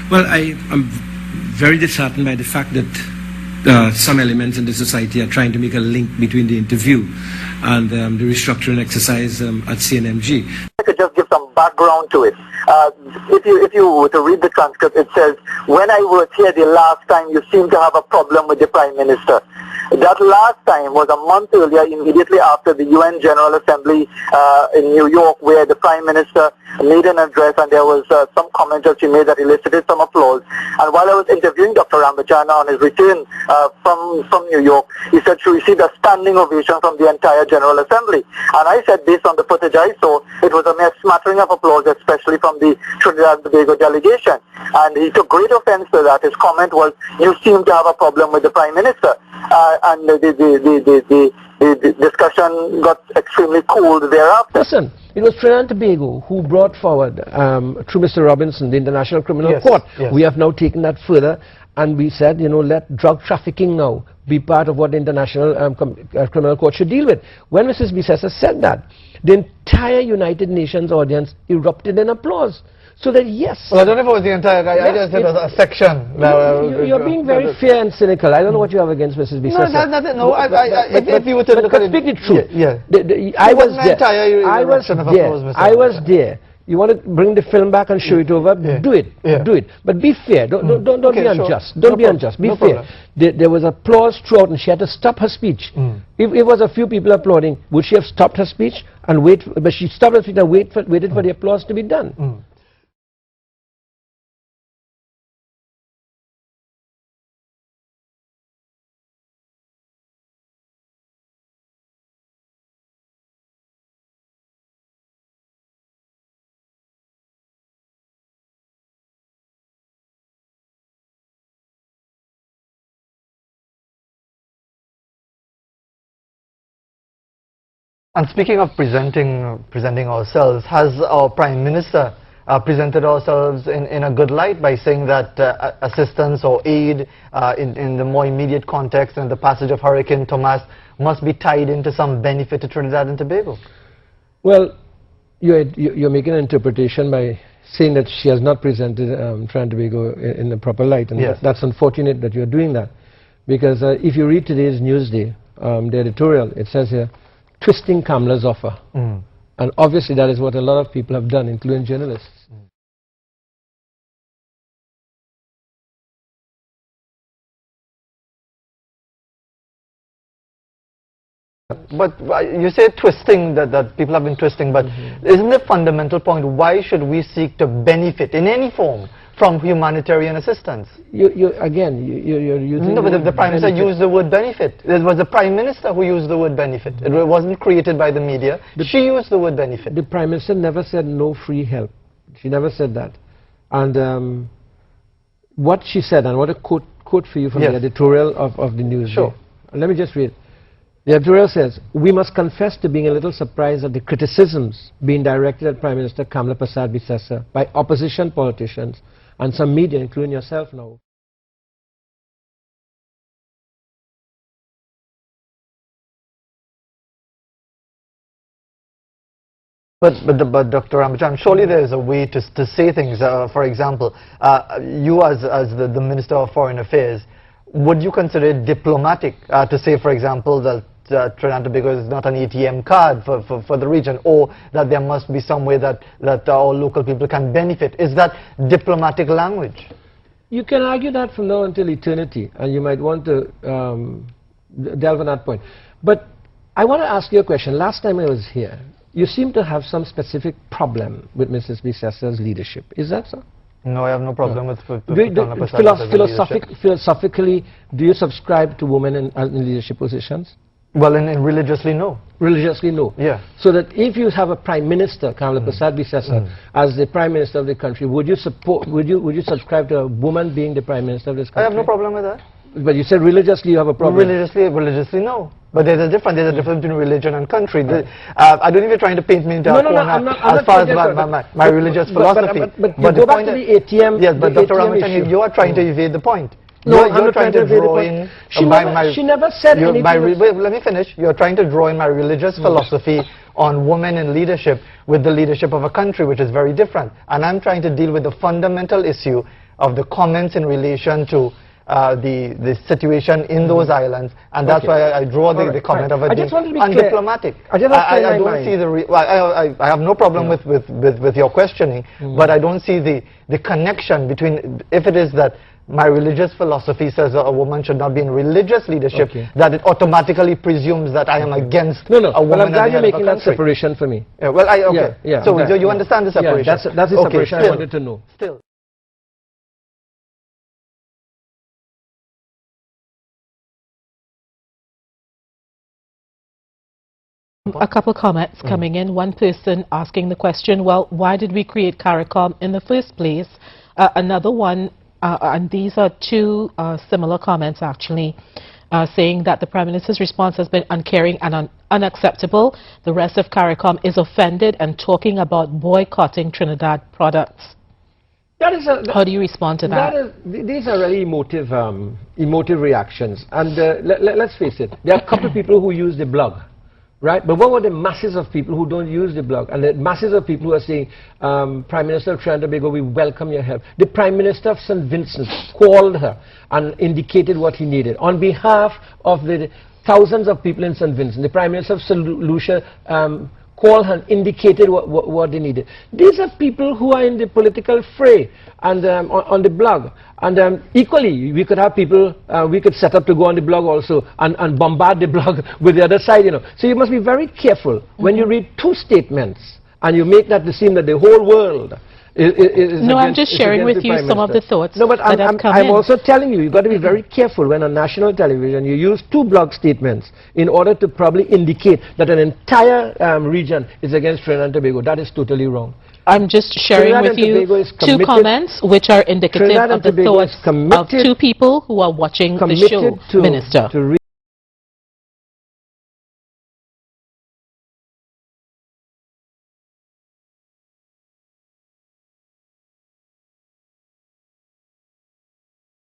Well, I'm very disheartened by the fact that some elements in the society are trying to make a link between the interview and the restructuring exercise at CNMG. I could just give some background to it. If you were to read the transcript, it says, when I was here the last time, you seem to have a problem with the Prime Minister. That last time was a month earlier, immediately after the UN General Assembly in New York, where the Prime Minister made an address, and there was some comment that she made that elicited some applause. And while I was interviewing Dr. Ramachana on his return from New York, he said she received a standing ovation from the entire General Assembly. And I said, based on the footage I saw, it was a mere smattering of applause, especially from the Trinidad and Tobago delegation. And he took great offense to that. His comment was, you seem to have a problem with the Prime Minister. And the discussion got extremely cold thereafter. Listen, it was Trinidad and Tobago who brought forward, through Mr. Robinson, the International Criminal Court. Yes. We have now taken that further, and we said, you know, let drug trafficking now be part of what the International Criminal Court should deal with. When Mrs. Bissessa said that, the entire United Nations audience erupted in applause. So that, yes. Well, I don't know if it was the entire, I just said a section. You're being very fair and cynical. I don't know what you have against Mrs. Bissessa. No, nothing. No, if you were to look at it. Speak the truth. Yeah. I was there. I was there. You want to bring the film back and show it over? Do it. Do it. But be fair. Don't be unjust. Sure. Don't be unjust. Be fair. There was applause throughout, and she had to stop her speech. If it was a few people applauding, would she have stopped her speech and wait? But she stopped her speech and waited for the applause to be done. And speaking of presenting ourselves, has our Prime Minister presented ourselves in a good light by saying that assistance or aid in the more immediate context and the passage of Hurricane Thomas must be tied into some benefit to Trinidad and Tobago? Well, you're making an interpretation by saying that she has not presented Trinidad and Tobago in the proper light, and that's unfortunate that you're doing that, because if you read today's Newsday, the editorial, it says here, twisting Kamla's offer. And obviously that is what a lot of people have done, including journalists. But you say twisting, that people have been twisting, but isn't the fundamental point, why should we seek to benefit in any form from humanitarian assistance? You're using... No, but the Prime Minister used the word benefit. It was the Prime Minister who used the word benefit. It wasn't created by the media. She used the word benefit. The Prime Minister never said no free help. She never said that. And what she said, and what a quote for you from the editorial of the Newsday. Sure. Let me just read. The editorial says, we must confess to being a little surprised at the criticisms being directed at Prime Minister Kamla Prasad Bissessa by opposition politicians and some media, including yourself now. But Dr. Ramachan, surely there is a way to say things. For example, you as the Minister of Foreign Affairs, would you consider it diplomatic to say, for example, that Trinidad and Tobago is not an ATM card for the region, or that there must be some way that our local people can benefit? Is that diplomatic language? You can argue that from now until eternity, and you might want to delve on that point. But I want to ask you a question. Last time I was here, you seem to have some specific problem with Mrs. Bissessa's leadership. Is that so? No, I have no problem with philosophically, do you subscribe to women in leadership positions? Well, in religiously, no. Religiously, no. Yeah. So that if you have a Prime Minister, Kamla Prasad Bissessa, as the Prime Minister of the country, would you subscribe to a woman being the Prime Minister of this country? I have no problem with that. But you said religiously you have a problem. Religiously, no. But there's a difference between religion and country. I don't think you're trying to paint me into a corner as far as my religious philosophy. But go back to the ATM. Yes, but Dr. Ramachan, you are trying to evade the point. No, you're trying to draw in. She never said anything. Let me finish. You're trying to draw in my religious philosophy on women in leadership with the leadership of a country, which is very different. And I'm trying to deal with the fundamental issue the comments in relation to the situation in those islands, and that's why I draw the comment of it being undiplomatic. I don't see I have no problem with your questioning, but I don't see the connection between, if it is that my religious philosophy says a woman should not be in religious leadership, that it automatically presumes that I am against a woman. Well, I'm glad you're making that separation for me. Yeah, well, so you understand the separation? Yeah, that's the separation I wanted to know. Still. A couple of comments coming in. One person asking the question, well, why did we create CARICOM in the first place? Another one, and these are two similar comments actually, saying that the Prime Minister's response has been uncaring and unacceptable. The rest of CARICOM is offended and talking about boycotting Trinidad products. How do you respond to that? These are really emotive reactions. And let's face it, there are a couple of people who use the blog. Right, but what were the masses of people who don't use the blog, and the masses of people who are saying, Prime Minister of Trinidad and Tobago, we welcome your help. The Prime Minister of St. Vincent called her and indicated what he needed. On behalf of the thousands of people in St. Vincent, the Prime Minister of St. Lucia called her and indicated what they needed. These are people who are in the political fray and on the blog. And equally, we could have people, we could set up to go on the blog also and bombard the blog with the other side, you know. So you must be very careful when you read two statements and you make that seem that the whole world is no, I'm just sharing with you some of the thoughts. No, but I'm also telling you, you've got to be very careful when on national television you use two blog statements in order to probably indicate that an entire region is against Trinidad and Tobago. That is totally wrong. I'm just sharing with you two comments which are indicative of the thoughts of two people who are watching the show, Minister.